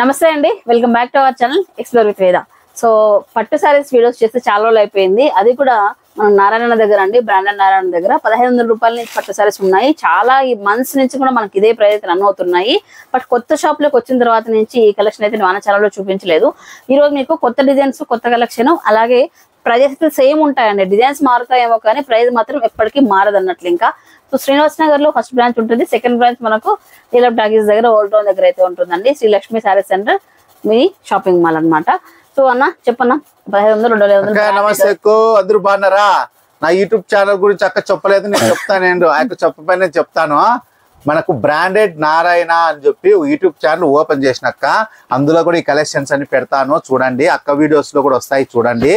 నమస్తే అండి, welcome back to our channel explore with వేద. సో పట్టు సారీస్ వీడియోస్ చేస్తే చాలా రోజులు అయిపోయింది. అది కూడా మనం నారాయణ దగ్గర అండి, బ్రాండెడ్ నారాయణ దగ్గర 1500 రూపాయల నుంచి పట్టు సారీస్ ఉన్నాయి. చాలా ఈ మంత్స్ నుంచి కూడా మనకి ఇదే ప్రైస్ రన్ అవుతున్నాయి. బట్ కొత్త షాప్ లోకి వచ్చిన తర్వాత నుంచి ఈ కలెక్షన్ అయితే మన ఛానల్లో చూపించలేదు. ఈ రోజు మీకు కొత్త డిజైన్స్, కొత్త కలెక్షన్, అలాగే ప్రైజెస్ అయితే సేమ్ ఉంటాయండి. డిజైన్స్ మారుతాయేమో కానీ ప్రైస్ మాత్రం ఎప్పటికీ మారదు అన్నట్లు. ఇంకా సో శ్రీనివాస్ నగర్ లో ఫస్ట్ బ్రాంచ్ ఉంటుంది. సెకండ్ బ్రాంచ్ మనకు డీలప్ టాకీస్ దగ్గర, ఓల్డ్ టౌన్ దగ్గర అయితే ఉంటుందండి. Sri Lakshmi sorry centre mini shopping mall అన్నమాట. సో అన్న చెప్పన్నా, 1500 2500. నమస్తే, అందరూ బాగున్నారా? నా యూట్యూబ్ ఛానల్ గురించి అక్క చెప్పలేదు, నేను చెప్తాను. అక్క చెప్పపైన చెప్తాను. మనకు బ్రాండెడ్ నారాయణ అని చెప్పి యూట్యూబ్ ఛానల్ ఓపెన్ చేసినాక అందులో కూడా ఈ కలెక్షన్స్ అన్ని పెడతాను, చూడండి. అక్క వీడియోస్ లో కూడా వస్తాయి, చూడండి.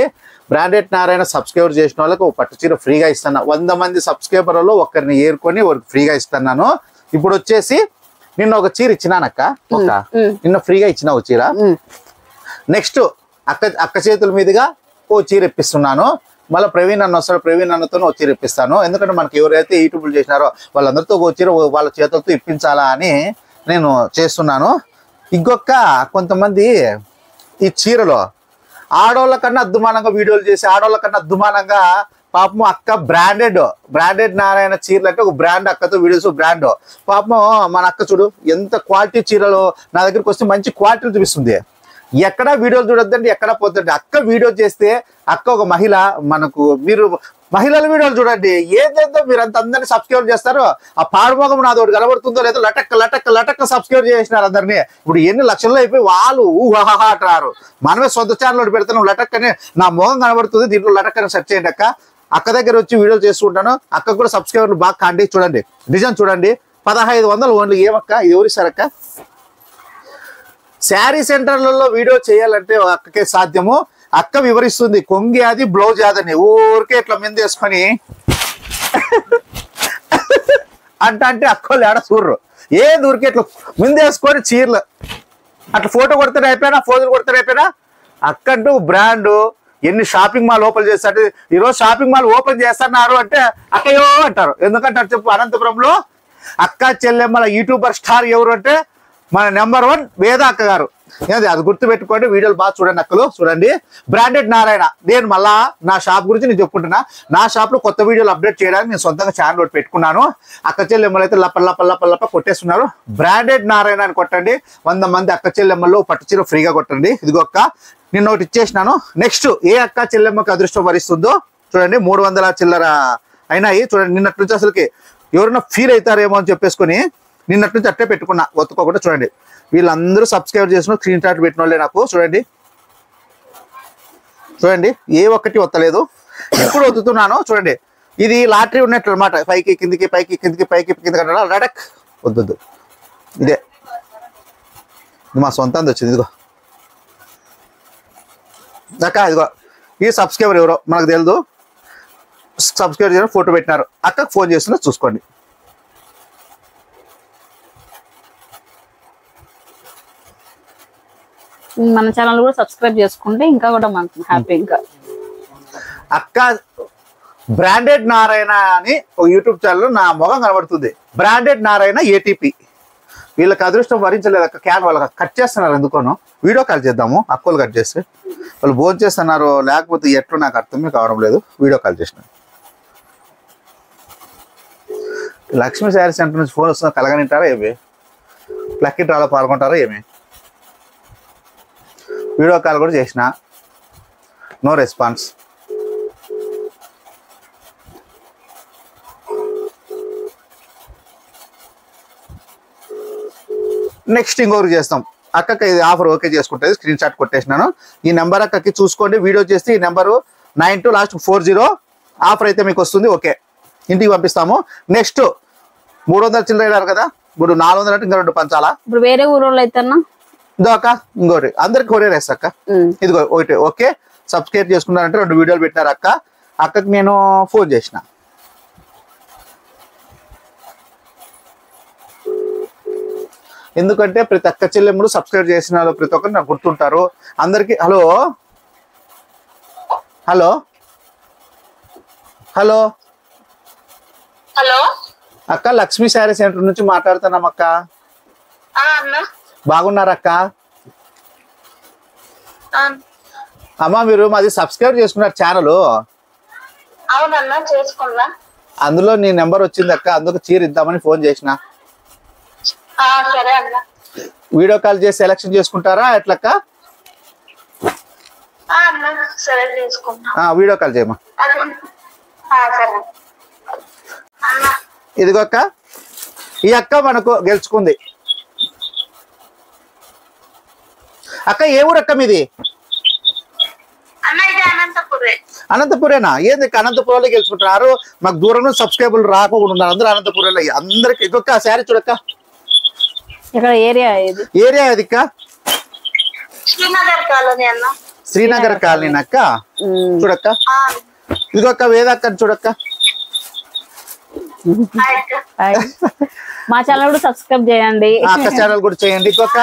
బ్రాండెడ్ నారాయణ సబ్స్క్రైబర్ చేసిన వాళ్ళకి ఒక పట్టు చీర ఫ్రీగా ఇస్తాను. 100 మంది సబ్స్క్రైబర్లలో ఒకరిని ఏరుకొని ఒకరికి ఫ్రీగా ఇస్తున్నాను. ఇప్పుడు వచ్చేసి నిన్న ఒక చీర ఇచ్చినానక్క, నిన్న ఫ్రీగా ఇచ్చిన ఒక చీర. నెక్స్ట్ అక్క చేతుల మీదుగా ఓ చీర ఇప్పిస్తున్నాను. మళ్ళీ ప్రవీణ్ అన్న వస్తాడు, ప్రవీణ్ అన్నతో ఓ చీర ఇప్పిస్తాను. ఎందుకంటే మనకి ఎవరైతే యూట్యూబ్లు చేసినారో వాళ్ళందరితో ఓ చీర వాళ్ళ చేతులతో ఇప్పించాలా అని నేను చేస్తున్నాను. ఇంకొక కొంతమంది ఈ చీరలో ఆడోళ్ళ కన్నా అద్దుమానంగా వీడియోలు చేసి, ఆడోళ్ళ కన్నా అద్దుమానంగా పాపం అక్క బ్రాండెడ్ నారాయణ చీరలు అంటే ఒక బ్రాండ్, అక్కతో వీడియోస్ బ్రాండ్. పాపం మన అక్క చూడు ఎంత క్వాలిటీ చీరలు నా దగ్గరికి వస్తే మంచి క్వాలిటీ చూపిస్తుంది. ఎక్కడా వీడియోలు చూడొద్దండి, ఎక్కడా పోతుందండి. అక్క వీడియో చేస్తే అక్క ఒక మహిళ. మనకు మీరు మహిళల వీడియోలు చూడండి, ఏదేదో మీరు అంత అందరినీ సబ్స్క్రైబ్ చేస్తారు. ఆ పాడుమోగం నాది ఒకటి కనబడుతుందో లేదో లటక్క సబ్స్క్రైబ్ చేసినారు అందరినీ. ఇప్పుడు ఎన్ని లక్షల్లో అయిపోయి వాళ్ళు ఊహాహా అంటారు. మనమే సొంత ఛానల్ ఒకటి పెడతాను, లటక్కని నా మోగం కనబడుతుంది, దీంట్లో లటక్కని సెర్చ్ చేయండి. అక్క దగ్గర వచ్చి వీడియోలు చేస్తుంటాను. అక్క కూడా సబ్స్క్రైబర్లు బాగా కాండి. చూడండి డిజైన్ చూడండి, 1500 ఓన్లీ. ఏమక్క ఇది ఎవరిస్తారక్క? శారీ సెంటర్లలో వీడియో చేయాలంటే అక్కకే సాధ్యము. అక్క వివరిస్తుంది, కొంగి అది బ్లౌజ్ అదని ఊరికే ఇట్లా మీద వేసుకొని అంటే అక్కలు ఏడ చూడరు. ఏది ఊరికే ఇట్లా ముందు వేసుకొని చీరలు అట్లా ఫోటో కొడతాడు అయిపోయినా, ఫోటోలు కొడతాడు అయిపోయినా. అక్కంటూ బ్రాండ్ ఎన్ని షాపింగ్ మాల్ ఓపెన్ చేస్తాడు. ఈరోజు షాపింగ్ మాల్ ఓపెన్ చేస్తున్నారు అంటే అక్కయో అంటారు. ఎందుకంటారు చెప్పు? అనంతపురంలో అక్క చెల్లెమ్మల యూట్యూబర్ స్టార్ ఎవరు అంటే మన నెంబర్ 1 వేద అక్క గారు. అది గుర్తు పెట్టుకోండి. వీడియోలు బాగా చూడండి అక్కలు, చూడండి. బ్రాండెడ్ నారాయణ. నేను మళ్ళా నా షాప్ గురించి నేను చెప్పుకుంటున్నా. నా షాప్ లో కొత్త వీడియోలు అప్డేట్ చేయడానికి నేను సొంతంగా ఛానల్ ఒకటి పెట్టుకున్నాను. అక్క చెల్లెమ్మలు అయితే లప్ప కొట్టేస్తున్నారు. బ్రాండెడ్ నారాయణ అని కొట్టండి. 100 మంది అక్క చెల్లెమ్మల్లో పట్టు చీర ఫ్రీగా కొట్టండి. ఇదిగో అక్క నిన్న ఒకటి ఇచ్చేసినాను. నెక్స్ట్ ఏ అక్క చెల్లెమ్మకి అదృష్టం వరిస్తుందో చూడండి. 300 చిల్లర అయినాయి చూడండి. నిన్నటి నుంచి అసలుకి ఎవరైనా ఫీల్ అవుతారేమో అని చెప్పేసుకొని నిన్నటి నుంచి అట్టే పెట్టుకున్నా, ఒత్తుకోకుండా. చూడండి వీళ్ళందరూ సబ్స్క్రైబ్ చేసిన స్క్రీన్ షాట్ పెట్టిన వాళ్ళే నాకు. చూడండి ఏ ఒక్కటి వత్తలేదు. ఎప్పుడు వద్దుతున్నాను చూడండి. ఇది లాటరీ ఉన్నట్లు అనమాట. పైకి కిందికి, పైకి కిందికి, పైకి కిందికి అంటే రడక్ వద్దు. ఇదే మా సొంతంది వచ్చింది. ఇదిగో అక్క, ఇదిగో ఈ సబ్స్క్రైబర్ ఎవరో మనకు తెలియదు. సబ్స్క్రైబ్ చేయడం ఫోటో పెట్టినారు. అక్కకు ఫోన్ చేస్తున్నా, చూసుకోండి. మన ఛానల్ కూడా సబ్స్క్రైబ్ చేసుకుంటే ఇంకా కూడా మనకు హ్యాపీ. ఇంకా అక్క బ్రాండెడ్ నారాయణ అని ఒక యూట్యూబ్ ఛానల్ నా మొహం కనబడుతుంది. Branded Narayana ATP. వీళ్ళకి అదృష్టం భరించలేదు అక్క. క్యాన్ వాళ్ళకి కట్ చేస్తున్నారు ఎందుకోను. వీడియో కాల్ చేద్దాము, అక్కలు కట్ చేస్తే. వాళ్ళు భోజనం చేస్తున్నారు, లేకపోతే ఎట్లు నాకు అర్థమే కావడం లేదు. వీడియో కాల్ చేసిన లక్ష్మీ శారీ సెంటర్ నుంచి ఫోన్ వస్తుందో కలగనింటారా ఏమి? లక్కీ డ్రాలో పాల్గొంటారా ఏమి? వీడియో కాల్ కూడా చేసిన, నో రెస్పాన్స్. నెక్స్ట్ ఇంకొకరికి చేస్తాం. అక్కకి ఇది ఆఫర్ ఓకే చేసుకుంటుంది. స్క్రీన్ షాట్ కొట్టేసినాను. ఈ నెంబర్ అక్కకి చూసుకోండి. వీడియో చేస్తే ఈ నెంబరు 92 లాస్ట్ 40 ఆఫర్ అయితే మీకు వస్తుంది. ఓకే, ఇంటికి పంపిస్తాము. నెక్స్ట్ 300 చిల్లర కదా, ఇప్పుడు 400 అంటే ఇంకా 2 పంచాలా. ఇప్పుడు వేరే ఊరోళ్ళు అయితే ఇదో అక్క ఇంకోటి అందరికి కొరియర్ వేస్తా అక్క. ఇదిగో ఒకటి. ఓకే, సబ్స్క్రైబ్ చేసుకున్నారంటే 2 వీడియోలు పెట్టినారు అక్క. అక్కకి నేను ఫోన్ చేసిన. ఎందుకంటే ప్రతి అక్క చెల్లెమ్మలు సబ్స్క్రైబ్ చేసిన ప్రతి ఒక్కరు నాకు గుర్తుంటారు. అందరికి హలో హలో హలో హలో అక్క, లక్ష్మీ శారీ సెంటర్ నుంచి మాట్లాడుతున్నాం అక్క. బాగున్నారక్క? అమ్మా మీరు మాది సబ్స్క్రైబ్ చేసుకున్నారు ఛానల్. అవునన్నా చేసుకున్నా. అందులో నీ నెంబర్ వచ్చింది అక్క, అందుకు చీర ఇద్దామని ఫోన్ చేసిన. సరే అన్న. వీడియో కాల్ చేసి సెలెక్షన్ చేసుకుంటారా ఎట్లక్క? సరే చేసుకుంటా. వీడియో కాల్ చేయమా. సరే ఇదిగో అక్క, ఈ అక్క మనకు గెలుచుకుంది. అక్క ఏ ఊరు అక్క మీది? అన్న ఇది అనంతపురే. అనంతపురేనా? ఏంది అనంతపురంలో గెలుచుకుంటున్నారు? మాకు దూరంలో సబ్స్క్రైబర్లు రాకుండా ఉన్నారు అందరూ అనంతపురంలో. అందరికి ఇదొక్క శారీ చూడక్క. ఇక్కడ ఏరియా ఇది? ఏరియా అది అక్క శ్రీనగర్ కాలనీ అన్న. శ్రీనగర్ కాలనీ అక్క. చూడక్క ఇదిగొక్క వేదక్క చూడక్క. మా ఛానల్ కూడా సబ్స్క్రైబ్ చేయండి. అక్క ఛానల్ కూడా చేయండి. ఇంకొక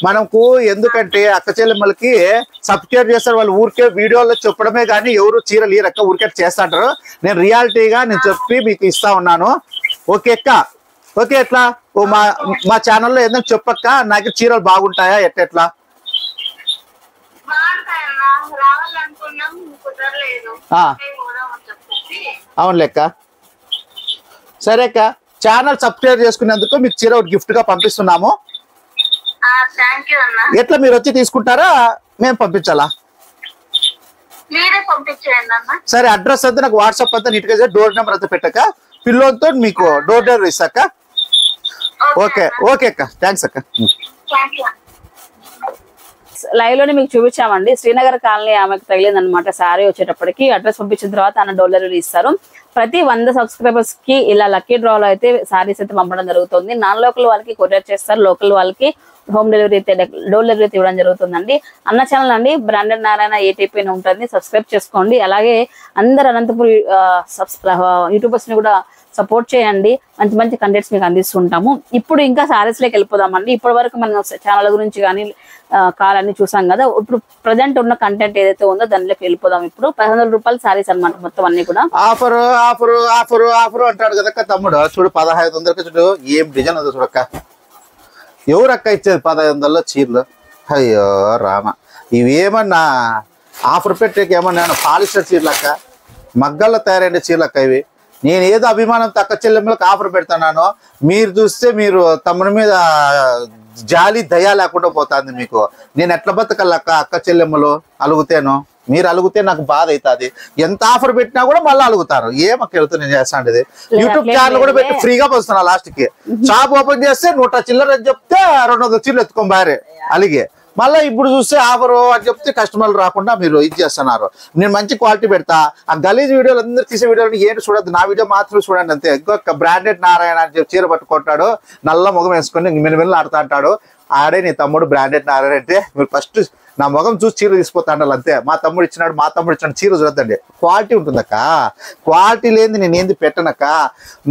మనకు ఎందుకంటే అక్క చెల్లెమ్మలకి సబ్స్క్రైబ్ చేస్తారు వాళ్ళు. ఊరికే వీడియోలో చెప్పడమే కానీ ఎవరు చీర లేరక్క, ఊరికే చేస్తాంటారు. నేను రియాలిటీగా నేను చెప్పి మీకు ఇస్తా ఉన్నాను. ఓకే అక్క? ఓకే ఎట్లా మా ఛానల్లో ఏదైనా చెప్పక్క, నాకు చీరలు బాగుంటాయా ఎట్లా? అవును లెక్క. సరే అక్క, ఛానల్ సబ్స్క్రైబ్ చేసుకునేందుకు మీకు చీర ఒకటి గిఫ్ట్ గా పంపిస్తున్నాము. ఎట్లా మీరు వచ్చి తీసుకుంటారా మేము పంపించాలా? సరే అడ్రస్ అంతా నాకు వాట్సాప్ అంతా నీట్ గా డోర్ నెంబర్ అంతా పెట్టక పిల్లలతో మీకు డోర్ డెలివరీ ఇస్తాక. ఓకే ఓకే అక్క, థ్యాంక్స్ అక్క. లైవ్ లోనే మీకు చూపించామండి. శ్రీనగర్ కాలనీ ఆమెకు తగిలింది అనమాట శారీ. వచ్చేటప్పటికి అడ్రస్ పంపించిన తర్వాత అన్న డోర్ డెలివరీ ఇస్తారు. ప్రతి 100 సబ్స్క్రైబర్స్ కి ఇలా లక్కీ డ్రాలో అయితే శారీస్ అయితే పంపడం జరుగుతుంది. నాన్ లోకల్ వాళ్ళకి కొరియర్ చేస్తారు, లోకల్ వాళ్ళకి హోమ్ డెలివరీ అయితే డోర్ డెలివరీ ఇవ్వడం జరుగుతుందండి. అన్న ఛానల్ అండి బ్రాండెడ్ నారాయణ ఏటీపీ ఉంటుంది, సబ్స్క్రైబ్ చేసుకోండి. అలాగే అందరు అనంతపురం యూట్యూబర్స్ ని కూడా సపోర్ట్ చేయండి. మంచి మంచి కంటెంట్స్ మీకు అందిస్తుంటాము. ఇప్పుడు ఇంకా శారీస్ లోకి వెళ్ళిపోదామండి. ఇప్పటి వరకు మనం ఛానల్ గురించి కానీ కాలన్నీ చూసాం కదా. ఇప్పుడు ప్రజెంట్ ఉన్న కంటెంట్ ఏదైతే ఉందో దానిలోకి వెళ్ళిపోదాం. ఇప్పుడు 1500 రూపాయల శారీస్ అనమాట మొత్తం అన్ని కూడా. ఆఫర్ ఆఫర్ ఆఫర్ ఆఫర్ అంటాడు కదక్క తమ్ముడు. చూడు 1500 చూడు ఏం డిజైన్ ఉందో చూడక్క. ఎవరక్క ఇచ్చేది 1500లో చీరలు? అయ్యో రామ, ఇవేమన్నా ఆఫర్ పెట్టేకి ఏమన్నా పాలిస్టర్ చీరలు అక్క, మగ్గల్లో తయారైన చీరలు అక్క ఇవి. నేను ఏదో అభిమానం తక్క చెల్లెమ్మలకు ఆఫర్ పెడుతున్నాను. మీరు చూస్తే మీరు తమ్ముడి మీద జాలి దయా లేకుండా పోతుంది మీకు. నేను ఎట్లా బతకల్లక్క అక్క చెల్లెమ్మలు అలుగుతాను? మీరు అలుగుతే నాకు బాధ అవుతుంది. ఎంత ఆఫర్ పెట్టినా కూడా మళ్ళీ అలుగుతారు. ఏమక్క వెళ్తే నేను చేస్తాండి. యూట్యూబ్ ఛానల్ కూడా పెట్టి ఫ్రీగా పోస్తున్నా. లాస్ట్ కి షాప్ ఓపెన్ చేస్తే 100 చిల్లర అని చెప్తే 200 చీరలు ఎత్తుకొని బారే అలిగే. మళ్ళీ ఇప్పుడు చూస్తే ఆఫర్ అని చెప్తే కస్టమర్లు రాకుండా మీరు ఇది చేస్తున్నారు. నేను మంచి క్వాలిటీ పెడతా. ఆ గలీజ్ వీడియోలు అందరూ తీసే వీడియోలు ఏంటి చూడద్దు, నా వీడియో మాత్రం చూడండి అంతే. ఇంకొక బ్రాండెడ్ నారాయణ అని చెప్పి చీర పట్టుకుంటాడు, నల్ల ముఖం వేసుకొని మినిమిల్ని ఆడుతా అంటాడు. ఆడే నీ తమ్ముడు బ్రాండెడ్ నారాయణ అంటే మీరు ఫస్ట్ నా ముఖం చూసి చీర తీసుకుపోతా అంటారు అంతే. మా తమ్ముడు ఇచ్చినాడు చీర చూడద్దండి. క్వాలిటీ ఉంటుందక్క, క్వాలిటీ లేని నేను ఏంది పెట్టనక్క.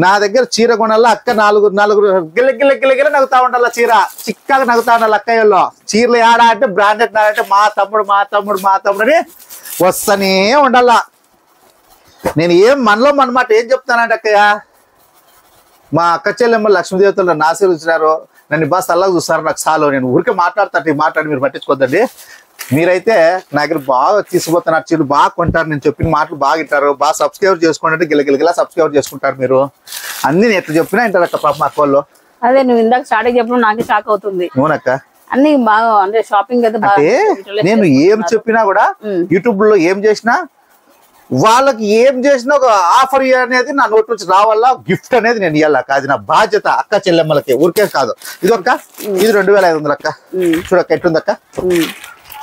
నా దగ్గర చీర కొనాలా అక్క, నాలుగు గిల్ల గిల్ల గిల్ల గిల్ల నవ్వుతా ఉండాల చీర, చిక్కగా నవ్వుతా ఉండాలి అక్కయ్యలో. చీరలు ఏడా అంటే బ్రాండెడ్ నారంటే మా తమ్ముడు అని వస్తనే ఉండాల. నేను ఏం మనలో మనమాట ఏం చెప్తానంటే అక్కయ్య, మా అక్క చెల్లెమ్మ లక్ష్మీదేవతలు నన్ను ఆశీర్వదించినారు, నన్ను బాగా చల్లగా చూస్తారు. నాకు చాలు, నేను ఊరికే మాట్లాడి మీరు పట్టించుకోద్దండి. మీరైతే నా దగ్గర బాగా తీసుకుపోతున్నారు, చీరలు బాగా కొంటారు, నేను చెప్పిన మాటలు బాగా వింటారు, బాగా సబ్స్క్రైబ్ చేసుకోండి. గిలగిలగిలా సబ్స్క్రైబ్ చేసుకుంటారు మీరు. అన్ని నేను ఎట్లా చెప్పినా వింటారు అక్క పాప మా వాళ్ళు. అదే నువ్వు ఇందాక స్టార్టింగ్ చెప్పడం నాకే షాక్ అవుతుంది. అవునక్క, అన్ని బాగా అంటే షాపింగ్ అయితే అంటే నేను ఏం చెప్పినా కూడా యూట్యూబ్ లో ఏం చేసినా వాళ్ళకి ఏం చేసినా ఒక ఆఫర్ అనేది నా నోటి నుంచి రావాలా, గిఫ్ట్ అనేది నేను ఇవ్వాలక్క. అది నా బాధ్యత అక్క చెల్లెమ్మలకి, ఊరికే కాదు. ఇది ఒక్క ఇది 2500 అక్క. చూడక్క ఎట్లుందక్క,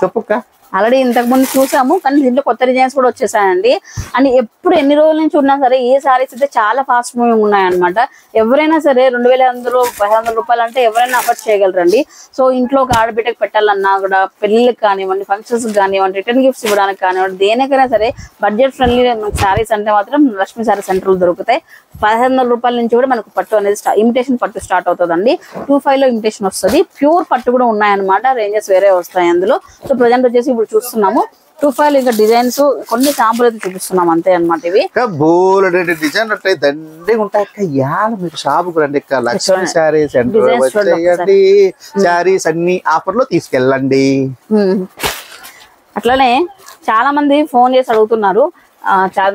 చెప్పుక్క. ఆల్రెడీ ఇంతకు ముందు చూసాము, కానీ దీంట్లో కొత్త డిజైన్స్ కూడా వచ్చేసాయండి. అండ్ ఎప్పుడు ఎన్ని రోజుల నుంచి ఉన్నా సరే ఏ సారీస్ అయితే చాలా ఫాస్ట్ మూవింగ్ ఉన్నాయన్నమాట. ఎవరైనా సరే 2500 రూపాయలు అంటే ఎవరైనా అఫోర్డ్ చేయగలరండి. సో ఇంట్లో ఒక ఆడబిడ్డకి పెట్టాలన్నా కూడా, పెళ్ళిళ్ళకి కానివ్వండి, ఫంక్షన్స్ కానివ్వండి, రిటర్న్ గిఫ్ట్స్ ఇవ్వడానికి కానివ్వండి, దేనికైనా సరే బడ్జెట్ ఫ్రెండ్లీ శారీస్ అంటే మాత్రం లక్ష్మీ శారీ సెంటర్లు దొరుకుతాయి. 1500 రూపాయల నుంచి కూడా మనకు పట్టు అనేది ఇమిటేషన్ పట్టు స్టార్ట్ అవుతుందండి. 25 లో ఇమిటేషన్ వస్తుంది, ప్యూర్ పట్టు కూడా ఉన్నాయన్నమాట. రేంజెస్ వేరే వస్తాయి అందులో. సో ప్రజెంట్ వచ్చేసి ఇప్పుడు చూస్తున్నాము 25 ఇంకా డిజైన్స్ కొన్ని శాంపుల్ అయితే చూపిస్తున్నాం అంతే అన్నమాట. ఇవి డిజైన్ దండిగా ఉంటాయి. మీరు షాపుకు రండి, లక్ష్మీ శారీ సెంటర్ వచ్చేయండి. శారీస్ అన్ని ఆఫర్ లో తీసుకెళ్ళండి. అట్లనే చాలా మంది ఫోన్ చేసి అడుగుతున్నారు,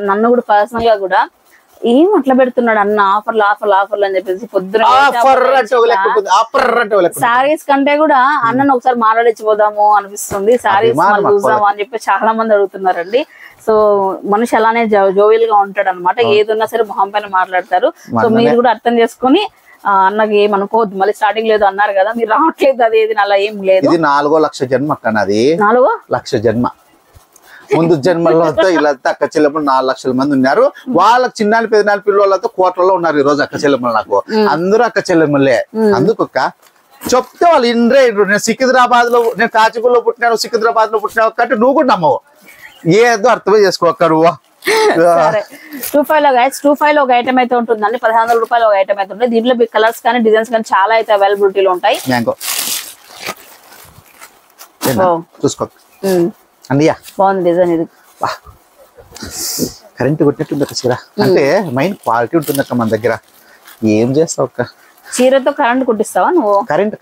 నన్ను కూడా పర్సనల్ గా కూడా, ఏం అట్లా పెడుతున్నాడు అన్న ఆఫర్లు అని చెప్పేసి పొద్దున సారీస్ కంటే కూడా అన్నను ఒకసారి మాట్లాడించిపోదాము అనిపిస్తుంది, సారీస్ చూద్దాము అని చెప్పి చాలా మంది అడుగుతున్నారండి. సో మనిషి అలానే జోవియల్ గా ఉంటాడు అనమాట, ఏదున్నా సరే మొహం పైన మాట్లాడతారు. సో మీరు కూడా అర్థం చేసుకుని అన్నకి ఏమనుకోవద్దు, మళ్ళీ స్టార్టింగ్ లేదు అన్నారు కదా, మీరు రావట్లేదు అది ఏది అలా ఏం లేదు. ఇది 4వ లక్ష జన్మ అక్క, నాది 4వ లక్ష జన్మ. ముందు జన్మల్లో వీళ్ళంతా అక్క చెల్లెమ్మలు 4 లక్షల మంది ఉన్నారు. వాళ్ళకి చిన్న పెద్దనాలు పిల్లలతో కోట్లలో ఉన్నారు ఈ రోజు అక్క చెల్లెమ్మలు. నాకు అందరూ అక్క చెల్లెమ్మలే. అందుకు చెప్తే వాళ్ళు ఇండ్రే. నేను సికింద్రాబాద్ లో, నేను కాచిగూడలో పుట్టినాను, సికింద్రాబాద్ లో పుట్టినావు కాబట్టి నువ్వు కూడా నమ్మవు, ఏదో అర్థమే చేసుకోక్క నువ్వు. 25 లో గైస్, 25 లో ఒక ఐటమ్ అయితే ఉంటుందండి, 1500 రూపాయలు ఒక ఐటమ్ అయితే ఉంటుంది. దీంట్లో కలర్స్ కానీ డిజైన్స్ కానీ చాలా అయితే అవైలబిలిటీలో ఉంటాయి. చూసుకో అండియా, బాగుంది డిజైన్. ఇది కరెంట్ కొట్టినట్టుంది అక్క చీర, అంటే మైండ్ క్వాలిటీ ఉంటుంది అక్క మన దగ్గర. ఏం చేస్తావు అక్క, చీరతో కరెంట్ కొట్టిస్తావా నువ్వు? కరెంట్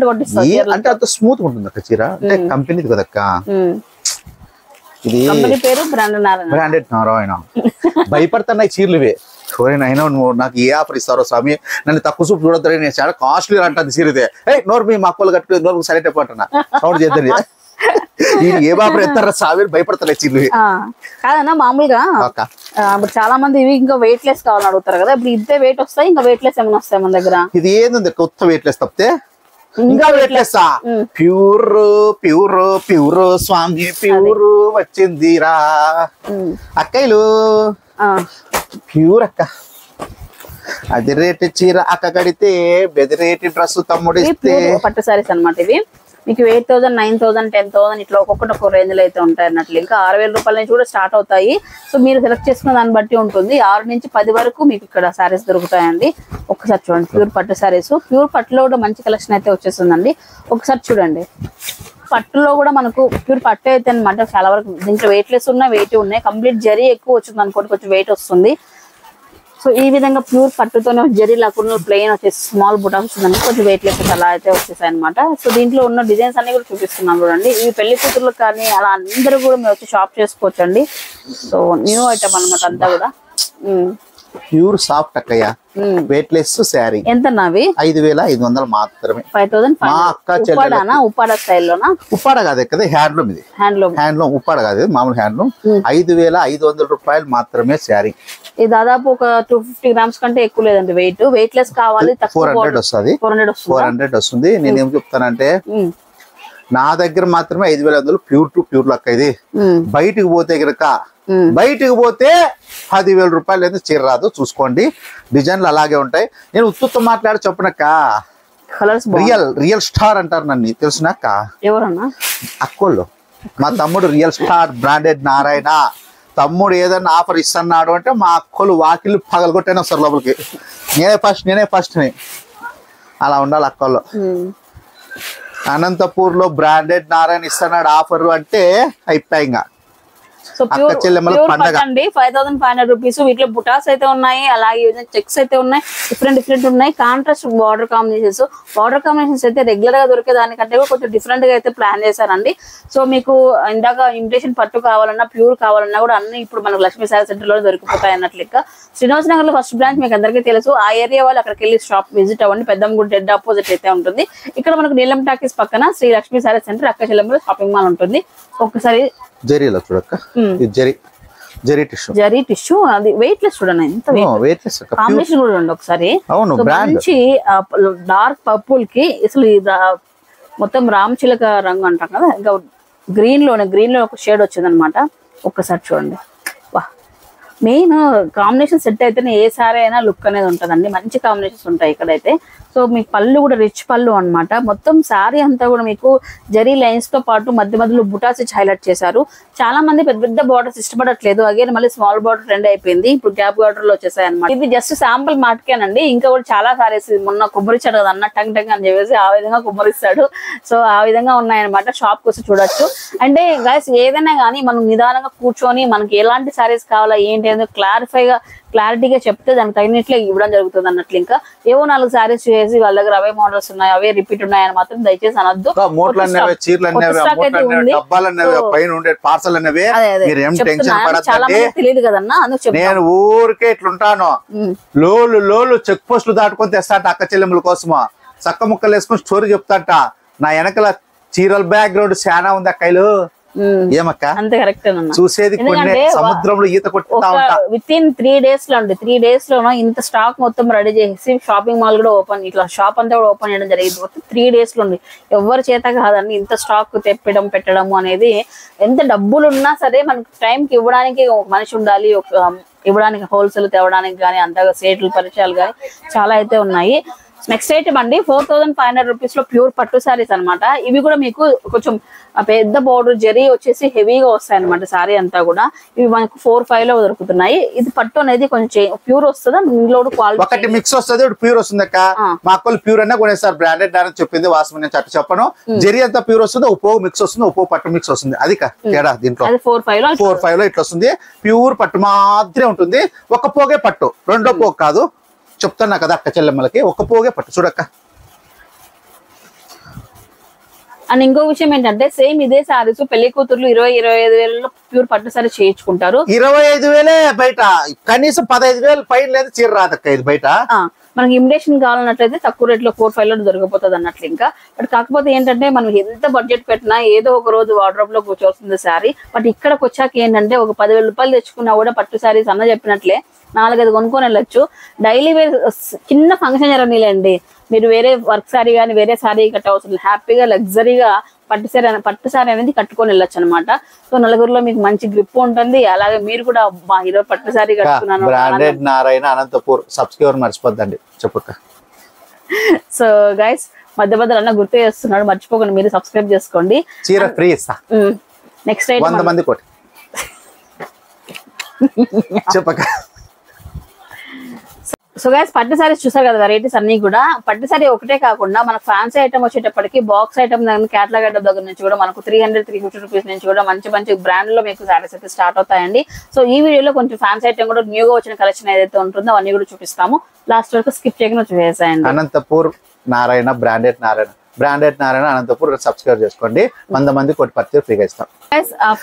కొట్టిస్తావు అంటే అంత స్మూత్ ఉంటుంది అక్క చీర, అంటే కంపెనీది కదక్క. ఇది పేరు బ్రాండెడ్ నారాయణ. భయపడుతున్నాయి చీరలు ఇవే. అయినా నువ్వు నాకు ఏ ఆఫర్ ఇస్తారో స్వామి, నన్ను తక్కువ చూపు చూడద్దు, నేను చాలా కాస్ట్లీ అంటుంది చీరదే. నోరు మీ మక్కలు కట్టుకుని నోరు సైలెంట్ అయిపోతున్నా, సౌండ్ చేద్దాం. ఏ ఆఫర్ ఎత్తారా స్వామి, భయపడుతున్నాయి చీరలు. కాదన్నా మామూలుగా చాలా మంది ఇవి ఇంకా వెయిట్ లెస్ కావాలని అడుగుతారు కదా, ఇప్పుడు ఇదే వెయిట్ వస్తాయి, ఇంకా వెయిట్ లెస్ ఏమైనా వస్తాయి మన దగ్గర? ఇది ఏంది కొత్త వెయిట్ లెస్ తప్పితే ఇంకా weight less, pure pure pure స్వామి ప్యూర్ వచ్చిందిరా అక్కయ్యలు. ప్యూర్ అక్క, అది రేటు చీర అక్క కడితే బెదిరేటి డ్రెస్ తమ్ముడు ఇస్తే. పట్టు సారీస్ అన్నమాట ఇవి. మీకు 8000, 9000, 10,000 ఇట్లా ఒక్కొక్కటి ఒక్కొక్క రేంజ్ లో అయితే ఉంటాయి అన్నట్లు. ఇంకా 6000 రూపాయల నుంచి కూడా స్టార్ట్ అవుతాయి. సో మీరు సెలెక్ట్ చేసుకున్న దాన్ని బట్టి ఉంటుంది. 6 నుంచి 10 వరకు మీకు ఇక్కడ సారీస్ దొరుకుతాయండి. ఒకసారి చూడండి, ప్యూర్ పట్టు సారీస్. ప్యూర్ పట్టులో కూడా మంచి కలెక్షన్ అయితే వచ్చేస్తుందండి. ఒకసారి చూడండి, పట్టులో కూడా మనకు ప్యూర్ పట్టు అయితే అనమాట. చాలా వరకు దీంట్లో వెయిట్ లెస్ ఉన్నాయి, వెయిట్ ఉన్నాయి. కంప్లీట్ జరీ ఎక్కువ వచ్చింది అనుకోండి, కొంచెం వెయిట్ వస్తుంది. సో ఈ విధంగా ప్యూర్ పట్టుతోనే జరీ లేకుండా ప్లెయిన్ వచ్చేసి స్మాల్ బుటా వచ్చిందండి, కొంచెం వెయిట్ లెస్ అలా అయితే వచ్చేసాయి అనమాట. సో దీంట్లో ఉన్న డిజైన్స్ అన్ని కూడా చూపిస్తున్నాను చూడండి. ఇవి పెళ్లి కూతుర్లకు కానీ అలా అందరూ కూడా మీరు వచ్చి షాప్ చేసుకోవచ్చు అండి. సో న్యూ ఐటమ్ అనమాట అంతా కూడా. ప్యూర్ సాఫ్ట్ అక్కయ్య, వెయిట్ లెస్ శారీ. ఎంత నావి? 5500 మాత్రమే. 5500 ఉప్పాడ స్టైల్లోనా? ఉప్పాడ కాదు కదా, హ్యాండ్లూమ్. ఇది హ్యాండ్లూమ్, ఉప్పాడ కాదు, మామూలు హ్యాండ్లూమ్. 5500 రూపాయలు మాత్రమే శారీ. ఇది దాదాపు ఒక 250 గ్రామ్స్ కంటే ఎక్కువ లేదండి వెయిట్. వెయిట్ లెస్ కావాలి, 400 వస్తుంది. 400 వస్తుంది. నేనేం చెప్తానంటే నా దగ్గర మాత్రమే 5500 ప్యూర్ టు ప్యూర్ లెక్క. ఇది బయటికి పోతే గనక, బయటికి పోతే 10,000 రూపాయలు అయితే చీర రాదు. చూసుకోండి, డిజైన్లు అలాగే ఉంటాయి. నేను ఉత్తుతో మాట్లాడి చెప్పనక్క, రియల్ స్టార్ అంటారు నన్ను, తెలుసునాక. ఎవరన్నా? అక్కోళ్ళు. మా తమ్ముడు రియల్ స్టార్ బ్రాండెడ్ నారాయణ. తమ్ముడు ఏదన్నా ఆఫర్ ఇస్తున్నాడు అంటే మా అక్కలు వాకిళ్ళు పగలగొట్టైనా వస్తారు లోపలికి. నేనే ఫస్ట్ అలా ఉండాలి అక్కలు. అనంతపూర్ లో బ్రాండెడ్ నారాయణ ఇస్తున్నాడు ఆఫర్ అంటే అయిపోయి. ఇంకా సో ప్యూర్ అండి 5500 రూపీస్. వీటిలో బుటాస్ అయితే ఉన్నాయి, అలాగే చెక్స్ అయితే ఉన్నాయి, డిఫరెంట్ ఉన్నాయి. కాంట్రాస్ట్ బార్డర్ కాంబినేషన్స్ అయితే రెగ్యులర్ గా దొరికే దానికంటే కూడా కొంచెం డిఫరెంట్ గా అయితే ప్లాన్ చేశారండి. సో మీకు ఇందాక ఇమిటేషన్ పట్టు కావాలన్నా, ప్యూర్ కావాలన్నా కూడా అన్ని ఇప్పుడు మనకు లక్ష్మీ సారీ సెంటర్ లో దొరికిపోతాయి అన్నట్లు. లెక్క శ్రీనివాస్ నగర్ లో ఫస్ట్ బ్రాంచ్ మీకు అందరికీ తెలుసు. ఆ ఏరియా వాళ్ళు అక్కడికి వెళ్ళి షాప్ విజిట్ అవ్వండి. పెద్దంగుడి డెడ్ ఆపోజిట్ అయితే ఉంటుంది. ఇక్కడ మనకు నీలం టాకీస్ పక్కన శ్రీ లక్ష్మీ సారీ సెంటర్ అక్కచెల్లెంలో షాపింగ్ మాల్ ఉంటుంది. ఒక్కసారి జరీలో చూడక్క, జరీ టిష్యూ. అది వెయిట్ లెస్ చూడండి, ఎంత వెయిట్ లెస్ కాంబినేషన్ కూడా ఉంది ఒకసారి. మంచి డార్క్ పర్పుల్ కి అసలు మొత్తం రామ్ చిలక రంగు అంటాం కదా, ఇంకా గ్రీన్ లో ఒక షేడ్ వచ్చింది అనమాట. ఒక్కసారి చూడండి, వా మెయిన్ కాంబినేషన్ సెట్ అయితేనే ఏ సారీ అయినా లుక్ అనేది ఉంటుందండి. మంచి కాంబినేషన్స్ ఉంటాయి ఇక్కడైతే. సో మీకు పళ్ళు కూడా రిచ్ పళ్ళు అనమాట. మొత్తం శారీ అంతా కూడా మీకు జరీ లైన్స్ తో పాటు మధ్యలో బుటాస్ ఇచ్చి హైలైట్ చేశారు. చాలా మంది పెద్ద బార్డర్స్ ఇష్టపడట్లేదు. అగైన్ మళ్ళీ స్మాల్ బార్డర్ ట్రెండ్ అయిపోయింది. ఇప్పుడు గ్యాప్ బార్డర్ లో వచ్చేసాయి అనమాట. ఇది జస్ట్ శాంపుల్ మాటకేనండి. ఇంకా కూడా చాలా సారీస్ మొన్న కొబ్బరిచ్చాడు కదా అన్న, టంగ్ అని చెప్పేసి ఆ విధంగా కొబ్బరిస్తాడు. సో ఆ విధంగా ఉన్నాయన్నమాట. షాప్ కోసం చూడొచ్చు. అంటే గైస్ ఏదైనా కానీ మనం నిదానంగా కూర్చొని మనకి ఎలాంటి సారీస్ కావాలా ఏంటి అనేది క్లారిఫైగా క్లారిటీగా చెప్తే దానికి తగినట్లే ఇవ్వడం జరుగుతుంది అన్నట్లు. ఇంకా ఏవో 4 సారీస్ చేసి వాళ్ళ దగ్గర అవే మోడల్స్ ఉన్నాయి, అవే రిపీట్ ఉన్నాయని మాత్రం దయచేసి అనొద్దు. చాలా మంది తెలియదు కదన్నా, అందుకు నేను ఊరికే ఇట్లుంటాను. లోలు చెక్ పోస్టులు దాటుకొని తెస్తాంట అక్క చెల్లెముల కోసము. చక్క ముక్కలు వేసుకొని స్టోరీ చెప్తాంట. నా వెనకల చీరల బ్యాక్గ్రౌండ్ చాలా ఉంది అక్కలు. ఏమక్క అంతే కరెక్ట్ చూసేది సముద్రంలో ఈత కొట్టుతా ఉంటా. విత్ ఇన్ 3 days లో అండి, 3 days లోనో ఇంత స్టాక్ మొత్తం రెడీ చేసి షాపింగ్ మాల్ కూడా ఓపెన్, ఇట్లా షాప్ అంతా కూడా ఓపెన్ చేయడం జరిగింది. మొత్తం 3 days లో ఉంది. ఎవరి చేత కాదండి ఇంత స్టాక్ తెప్పడం పెట్టడం అనేది. ఎంత డబ్బులు ఉన్నా సరే మనకు టైంకి ఇవ్వడానికి ఒక మనిషి ఉండాలి, ఇవ్వడానికి హోల్సేల్ తేవడానికి కానీ అంతగా సేట్లు పరిచయాలు కానీ చాలా అయితే ఉన్నాయి. నెక్స్ట్ ఐటమ్ అండి 4500 రూపీస్ లో ప్యూర్ పట్టు సారీస్ అనమాట. ఇవి కూడా మీకు కొంచెం పెద్ద బోర్డర్ జరీ వచ్చేసి హెవీగా వస్తాయి అనమాట. సారీ అంతా కూడా ఇవి మనకు 4-5 లో దొరుకుతున్నాయి. ఇది పట్టు అనేది కొంచెం ప్యూర్ వస్తుందా, ఇందులో క్వాలిటీ ఒకటి మిక్స్ వస్తుంది, ప్యూర్ వస్తుంది అక్క. మా అక్కలు ప్యూర్ అన్నా కొనేస్తారు, బ్రాండెడ్ అని చెప్పింది వాసన. నేను చట్టు చెప్పను, జరీ అంతా ప్యూర్ వస్తుంది, ఉప్పు మిక్స్ వస్తుంది, ఉప్పు పట్టు మిక్స్ వస్తుంది. అది తేడా దీంట్లో. 4-5 లో ఇట్లా వస్తుంది. ప్యూర్ పట్టు మాత్రమే ఉంటుంది. ఒక పోగే పట్టు, రెండో పోగు కాదు. చెప్తాను కదా అక్క చెల్లెమ్మలకి, ఒక్క పోగే పట్టు చూడక్క. అండ్ ఇంకో విషయం ఏంటంటే సేమ్ ఇదే సారీస్ పెళ్లి కూతుర్లు 20-25 వేలలో ప్యూర్ పట్టు సారీ చేయించుకుంటారు. 25,000 బయట, కనీసం 15,000 పైన లేదు చీర రాదక్క ఇది బయట. మనకి ఇమిటేషన్ కావాలన్నట్లయితే తక్కువ రేట్ లో 4-5 లో దొరికిపోతుంది అన్నట్లు. ఇంకా బట్ కాకపోతే ఏంటంటే మనం ఎంత బడ్జెట్ పెట్టినా ఏదో ఒక రోజు వార్డ్రోబ్ లో కూర్చోవస్తుంది సారీ. బట్ ఇక్కడికి వచ్చాక ఏంటంటే ఒక 10,000 రూపాయలు తెచ్చుకున్నా కూడా పట్టు సారీస్ అన్న చెప్పినట్లే 4-5 కొనుక్కొని వెళ్ళొచ్చు. డైలీ వేర్ చిన్న ఫంక్షన్ జరగనీలేండి, మీరు వేరే వర్క్ సారీ కానీ వేరే సారీ కట్ట అవసరం, హ్యాపీగా లగ్జరీగా పట్టు సారీ అనేది కట్టుకొని వెళ్ళొచ్చు అనమాట. సో నలుగురిలో మీకు మంచి గ్రిప్ ఉంటుంది. అలాగే మీరు కూడా మా హీరో పట్టు సారీ కట్టుకున్నాను. బ్రాండెడ్ నారాయణ అనంతపూర్ సబ్స్క్రైబర్ మర్చిపోద్దండి చెప్పక. సో గైస్ మధ్య మధ్యలో అన్న గుర్తు చేస్తున్నాడు, మర్చిపోకండి మీరు సబ్స్క్రైబ్ చేసుకోండి. చీర ఫ్రీ ఇస్తా. నెక్స్ట్ 100 మంది కోటి చెప్పక. సో గైస్ పట్టు సారీస్ చూసారు కదా వెరైటీస్ అన్ని కూడా. పట్టు సారీ ఒకటే కాకుండా మనకు ఫ్యాన్సీ ఐటమ్ వచ్చేటప్పటికి బాక్స్ ఐటమ్ దగ్గర క్యాటలాగ్ ఐటమ్ దగ్గర నుంచి కూడా మనకు 300-350 రూపీస్ నుంచి కూడా మంచి మంచి బ్రాండ్ లో మీకు సారీస్ అయితే స్టార్ట్ అవుతాయండి. సో ఈ వీడియోలో కొంచెం ఫ్యాన్సీ ఐటమ్ కూడా న్యూగా వచ్చిన కలెక్షన్ ఏదైతే ఉంటుందో అవన్నీ కూడా చూపిస్తాము. లాస్ట్ వరకు స్కిప్ చేయకుండా చూసేసాయండి. అనంతపూర్ నారాయణ బ్రాండెడ్ నారాయణ అనంతపూర్ సబ్స్క్రైబ్ చేసుకోండి. 100 మంది కోటి పర్చేస్ ఫ్రీగా ఇస్తాం.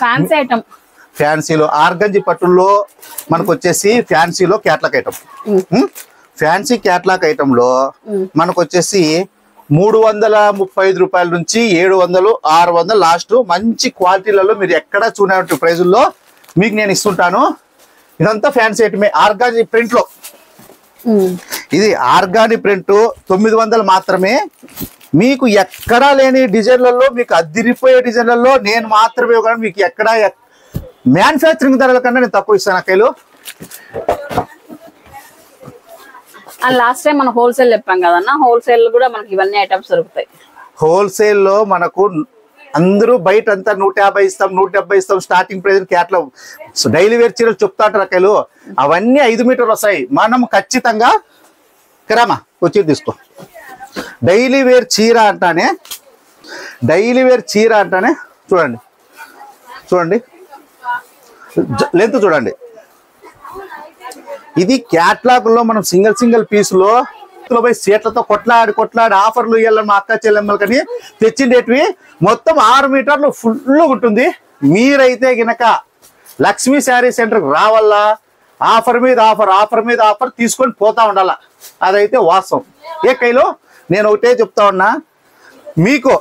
ఫ్యాన్సీ ఐటమ్ ఫ్యాన్సీలో ఆర్గంజి పట్టుల్లో మనకు వచ్చేసి ఫ్యాన్సీలో catalogue item. Fancy catalogue item లో మనకు వచ్చేసి 335 రూపాయల నుంచి 700-600 లాస్ట్ మంచి క్వాలిటీలలో మీరు ఎక్కడ చూడనటువంటి ప్రైజుల్లో మీకు నేను ఇస్తుంటాను. ఇదంతా ఫ్యాన్సీ ఐటమే ఆర్గానిక్ ప్రింట్ లో. ఇది ఆర్గానిక్ ప్రింట్ 900 మాత్రమే. మీకు ఎక్కడా లేని డిజైన్లలో, మీకు అద్దిరిపోయే డిజైన్లలో నేను మాత్రమే మీకు ఎక్కడ మ్యానుఫ్యాక్చరింగ్ ధరల కన్నా నేను తక్కువ ఇస్తాను అక్కలు. లాస్ట్ టైం మనం హోల్సేల్ చెప్పాం కదన్నా, హోల్సేల్ కూడా మనకి ఇవన్నీ ఐటమ్స్ దొరుకుతాయి. హోల్సేల్ లో మనకు అందరూ బయట అంతా 150 ఇస్తాం 170 ఇస్తాం starting price catalogue. Daily wear చీరలు చెప్తాంటారు అక్కలు, అవన్నీ 5 మీటర్లు వస్తాయి. మనం ఖచ్చితంగా కరామా వచ్చి తీసుకో. డైలీ వేర్ చీర అంటానే చూడండి లెంత్ చూడండి. ఇది క్యాట్లాగ్ లో మనం సింగిల్ పీస్ లో సీట్లతో కొట్లాడి ఆఫర్లు ఇవ్వాలని మా అక్క చెల్లెమ్మలకని తెచ్చిండేటివి. మొత్తం 6 మీటర్లు ఫుల్ ఉంటుంది. మీరైతే గినక లక్ష్మీ శారీ సెంటర్కి రావాలా, ఆఫర్ మీద ఆఫర్ తీసుకొని పోతా ఉండాల. అదైతే వాస్తవం. ఏ కైలో నేను ఒకటే చెప్తా ఉన్నా, మీకు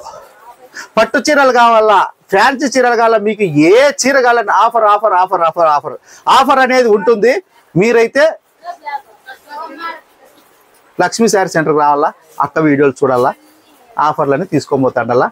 పట్టు చీరలు కావాలా, ఫ్యాన్సీ చీరలు కావాలా, మీకు ఏ చీర కావాలని ఆఫర్ అనేది ఉంటుంది. మీరైతే లక్ష్మీ శారీ సెంటర్కి రావాలా, అక్క వీడియోలు చూడాలా, ఆఫర్లన్నీ తీసుకొని పోతాండాలా.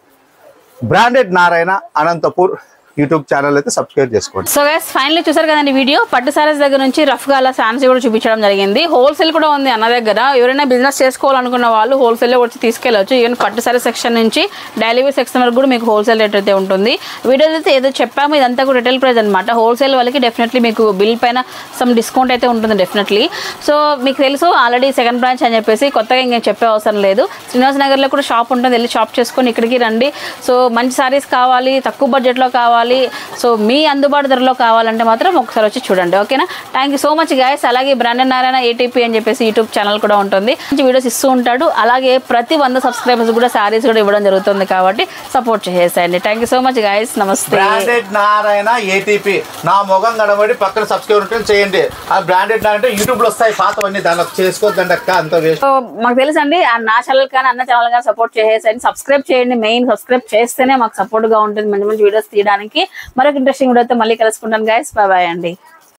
Branded Narayana Anantapur YouTube channel అయితే సబ్స్క్రైబ్ చేసుకోండి. సో గైస్ ఫైనల్లీ చూసారు కదండి వీడియో. పట్టు సారీస్ దగ్గర నుంచి రఫ్ గా అలా ఫ్యాన్సీ కూడా చూపించడం జరిగింది. హోల్సేల్ కూడా ఉంది అన్న దగ్గర. ఎవరైనా బిజినెస్ చేసుకోవాలనుకున్న వాళ్ళు హోల్సేల్ లో వచ్చి తీసుకెళ్ళచ్చు. ఈవెన్ పట్టు సారీ సెక్షన్ నుంచి డైలీ వేర్ సెక్షన్ వరకు కూడా మీకు హోల్సేల్ రేట్ అయితే ఉంటుంది. వీడియో అయితే ఏదో చెప్పాము, ఇదంతా కూడా రిటైల్ ప్రైస్ అనమాట. హోల్సేల్ వాళ్ళకి డెఫినెట్లీ మీకు బిల్ పైన సమ్ డిస్కౌంట్ అయితే ఉంటుంది డెఫినెట్లీ. సో మీకు తెలుసు ఆల్రెడీ సెకండ్ బ్రాంచ్ అని చెప్పేసి కొత్తగా ఇంకేం చెప్పే అవసరం లేదు. శ్రీనివాస్ నగర్ లో కూడా షాప్ ఉంటుంది, వెళ్ళి షాప్ చేసుకొని ఇక్కడికి రండి. సో మంచి సారీస్ కావాలి, తక్కువ బడ్జెట్ లో కావాలి, కావాలి, సో మీ అందుబాటు ధరలో కావాలంటే మాత్రం ఒకసారి వచ్చి చూడండి. ఓకేనా, thank you so much guys. అలాగే బ్రాండెడ్ నారాయణ ATP అని చెప్పేసి యూట్యూబ్ ఛానల్ కూడా ఉంటుంది, మంచి వీడియోస్ ఇస్తూ ఉంటాడు. అలాగే ప్రతి 100 సబ్స్క్రైబర్స్ కూడా శారీస్ కూడా ఇవ్వడం జరుగుతుంది, కాబట్టి సపోర్ట్ చేసేయండి. Thank you so much guys, నమస్తే. బ్రాండెడ్ నారాయణ ATP నా మొగం కనబడి పక్కన సబ్స్క్రైబ్ ఉంటే చేయండి. ఆ బ్రాండెడ్ అంటే యూట్యూబ్ లో వస్తాయి పాతవన్నీ, దానిలో చేసుకోవద్దండి అక్క, అంత వేస్ట్. మాకు తెలుసండి, నా ఛానల్ కానీ అన్న ఛానల్ కానీ సపోర్ట్ చేసేయండి, సబ్స్క్రైబ్ చేయండి. మెయిన్ సబ్స్క్రైబ్ చేస్తేనే మాకు సపోర్ట్ గా ఉంటుంది మంచి మంచి వీడియోస్ తీయడానికి. మరొక ఇంట్రెస్టింగ్ వీడియోతో మళ్ళీ కలుసుకుంటాను గైస్, బాయ్ బాయ్ అండి.